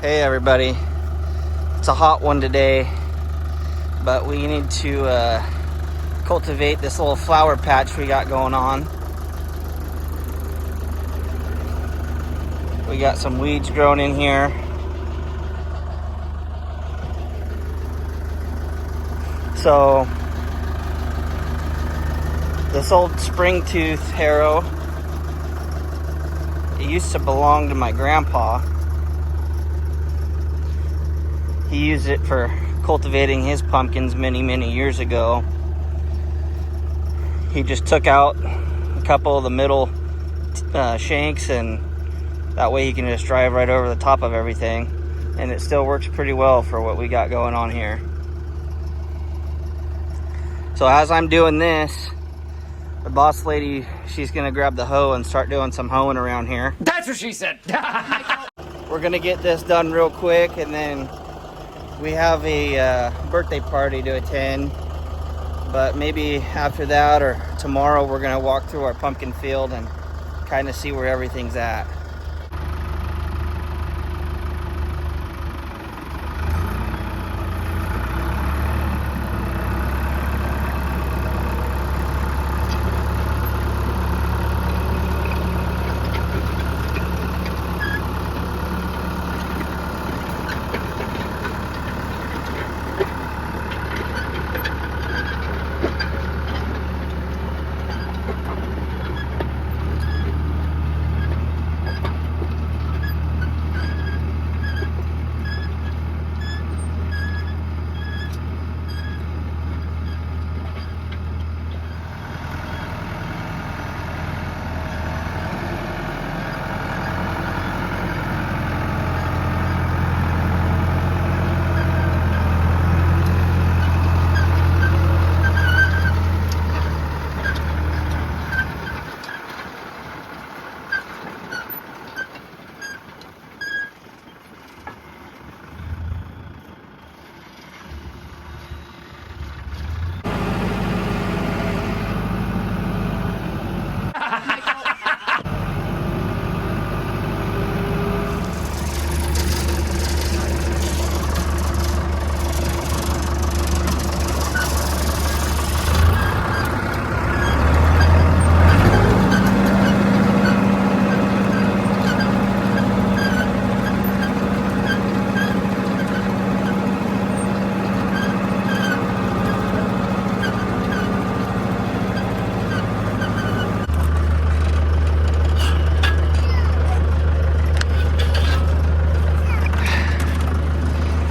Hey everybody, it's a hot one today, but we need to cultivate this little flower patch we got going on. We got some weeds growing in here. So this old spring tooth harrow, it used to belong to my grandpa. He used it for cultivating his pumpkins many years ago. He just took out a couple of the middle shanks, and that way he can just drive right over the top of everything. And it still works pretty well for what we got going on here. So as I'm doing this, the boss lady, she's gonna grab the hoe and start doing some hoeing around here. That's what she said. We're gonna get this done real quick, and then we have a birthday party to attend. But maybe after that or tomorrow, we're gonna walk through our pumpkin field and kind of see where everything's at.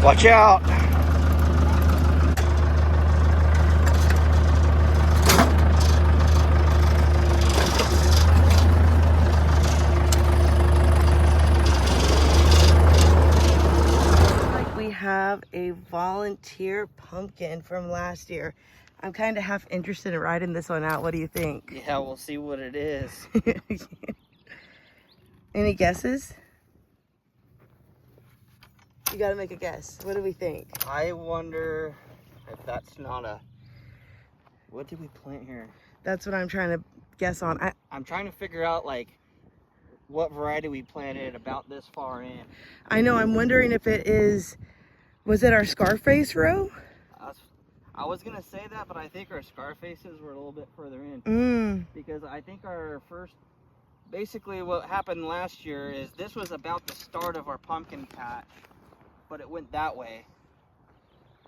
Watch out! Like we have a volunteer pumpkin from last year. I'm kind of half interested in riding this one out. What do you think? Yeah, we'll see what it is. Any guesses? You gotta make a guess. What do we think? I wonder if that's not a... What did we plant here? That's what I'm trying to guess on. I'm trying to figure out, like, what variety we planted about this far in. I know, I'm wondering if it is... Was it our Scarface row? I was gonna say that, but I think our Scarfaces were a little bit further in. Because I think our first... Basically what happened last year is this was about the start of our pumpkin patch, but it went that way.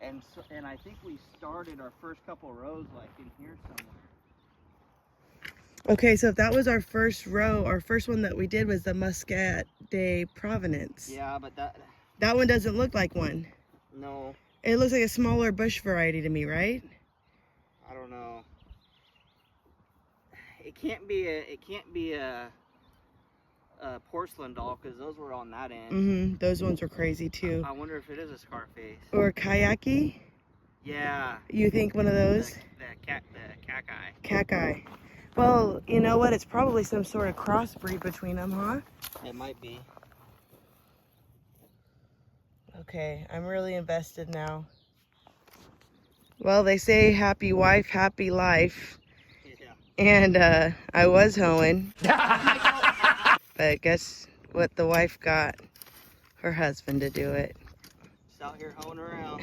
And I think we started our first couple rows like in here somewhere. Okay, so if that was our first row, our first one that we did was the Muscat de Provenance. Yeah, but that one doesn't look like one. No. It looks like a smaller bush variety to me, right? I don't know. It can't be a porcelain doll, because those were on that end. Those ones were crazy too. I wonder if it is a Scarface. Or Kayaki? Yeah. You think one of those? The cacti. Cacti. Well, you know what? It's probably some sort of crossbreed between them, huh? It might be. Okay, I'm really invested now. Well, they say happy wife, happy life. Yeah. And I was hoeing. But guess what the wife got? her husband to do it. Just out here hoeing around.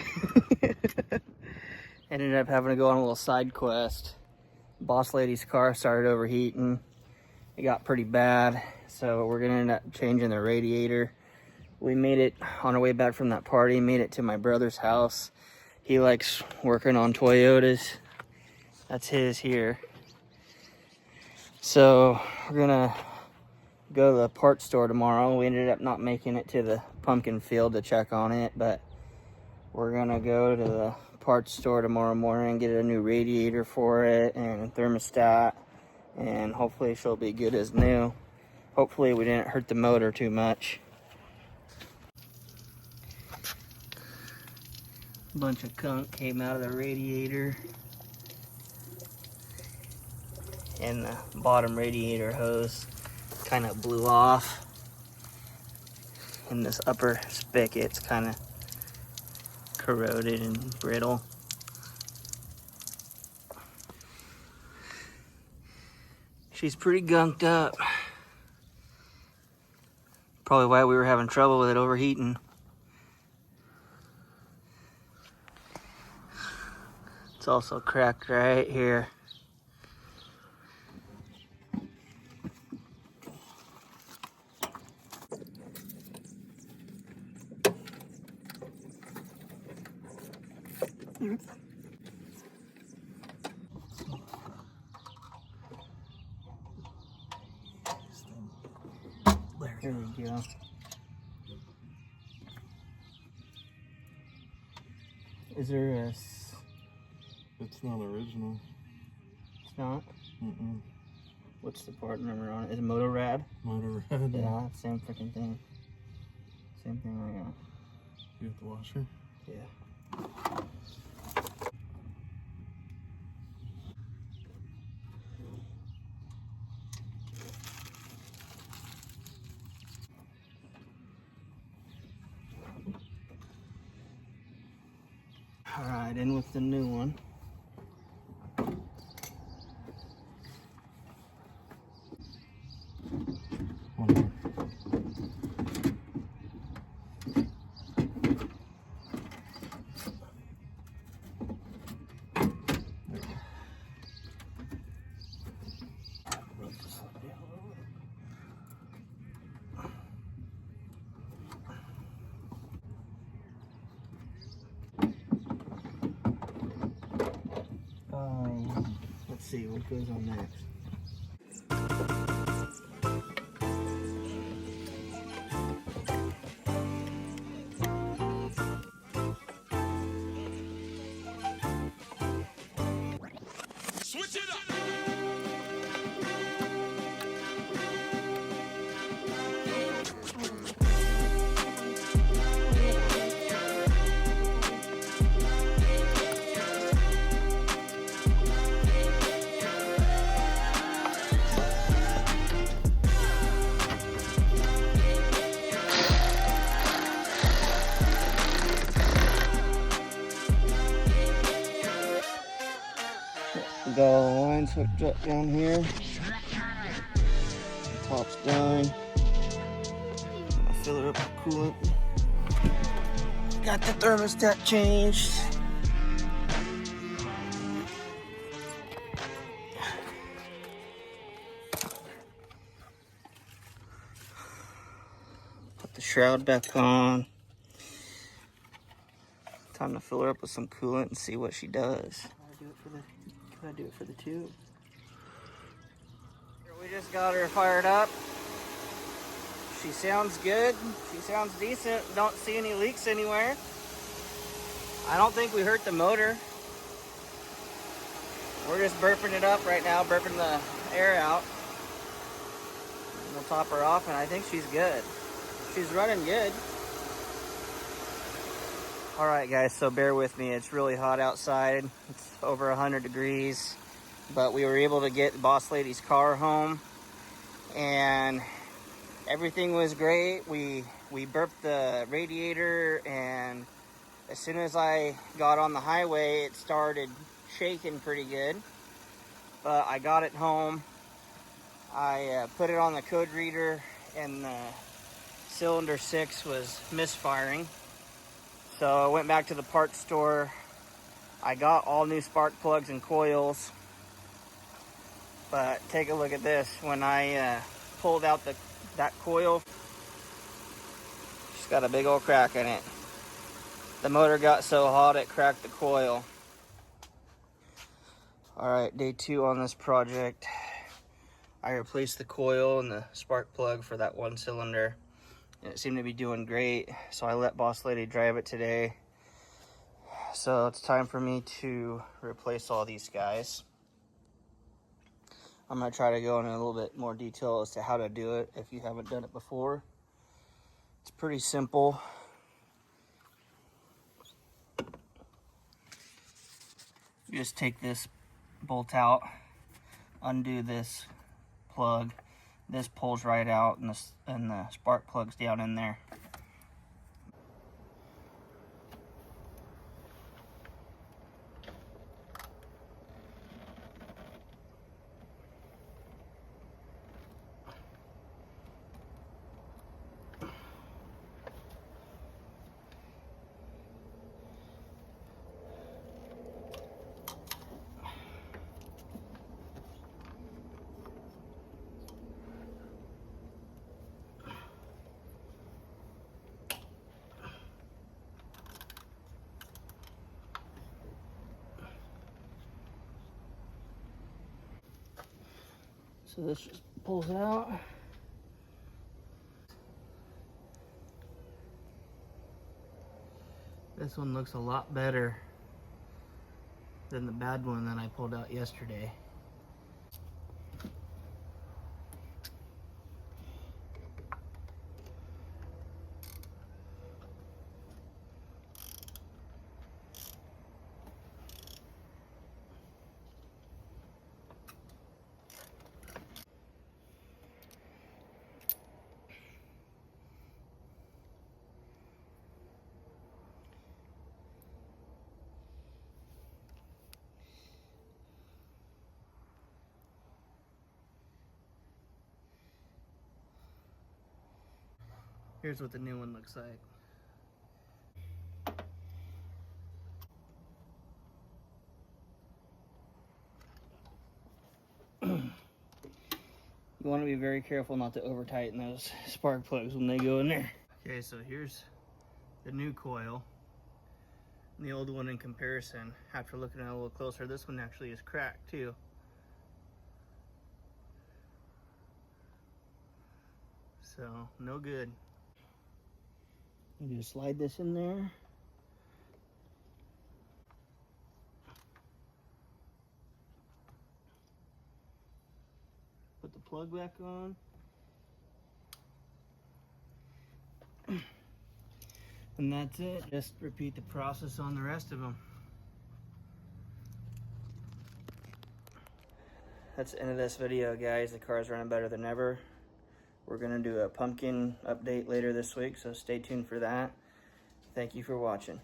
Ended up having to go on a little side quest. Boss lady's car started overheating. It got pretty bad, so we're gonna end up changing the radiator. We made it on our way back from that party, made it to my brother's house. He likes working on Toyotas. That's his here. So we're gonna go to the parts store tomorrow. We ended up not making it to the pumpkin field to check on it, but we're gonna go to the parts store tomorrow morning and get a new radiator for it and a thermostat, and hopefully she'll be good as new. Hopefully we didn't hurt the motor too much. A bunch of gunk came out of the radiator, and the bottom radiator hose kind of blew off, and this upper spigot's kind of corroded and brittle. She's pretty gunked up. Probably why we were having trouble with it overheating. It's also cracked right here. There we go. Is there a... It's not original. It's not? Mm-mm. What's the part number on it? Is it Motorrad? Motorrad. Yeah, same freaking thing. Same thing I got. You got the washer? Yeah. Alright, in with the new one. One more. Let's see what goes on next. Switch it up. We got all the lines hooked up down here. Top's done. I'll fill it up with coolant. Got the thermostat changed. Put the shroud back on. Time to fill her up with some coolant and see what she does. Gotta do it for the tube. We just got her fired up. She sounds good. She sounds decent. Don't see any leaks anywhere. I don't think we hurt the motor. We're just burping it up right now, burping the air out. And we'll top her off, and I think she's good. She's running good. All right, guys, so bear with me. It's really hot outside. It's over 100 degrees, but we were able to get Boss Lady's car home, and everything was great. We burped the radiator, and as soon as I got on the highway, it started shaking pretty good. But I got it home. I put it on the code reader, and the cylinder 6 was misfiring. So I went back to the parts store. I got all new spark plugs and coils. But take a look at this. When I pulled out that coil, it's got a big old crack in it. The motor got so hot it cracked the coil. Alright, day 2 on this project. I replaced the coil and the spark plug for that one cylinder. And it seemed to be doing great, so I let Boss Lady drive it today. So it's time for me to replace all these guys. I'm going to try to go into a little bit more detail as to how to do it if you haven't done it before. It's pretty simple. You just take this bolt out, undo this plug. This pulls right out, and the spark plug's down in there. So this just pulls out. This one looks a lot better than the bad one that I pulled out yesterday. Here's what the new one looks like. You want to be very careful not to over tighten those spark plugs when they go in there. Okay, so here's the new coil. And the old one in comparison. After looking at it a little closer, this one actually is cracked too. So, no good. You just slide this in there. Put the plug back on. And that's it. Just repeat the process on the rest of them. That's the end of this video, guys. The car's running better than ever. We're gonna do a pumpkin update later this week, so stay tuned for that. Thank you for watching.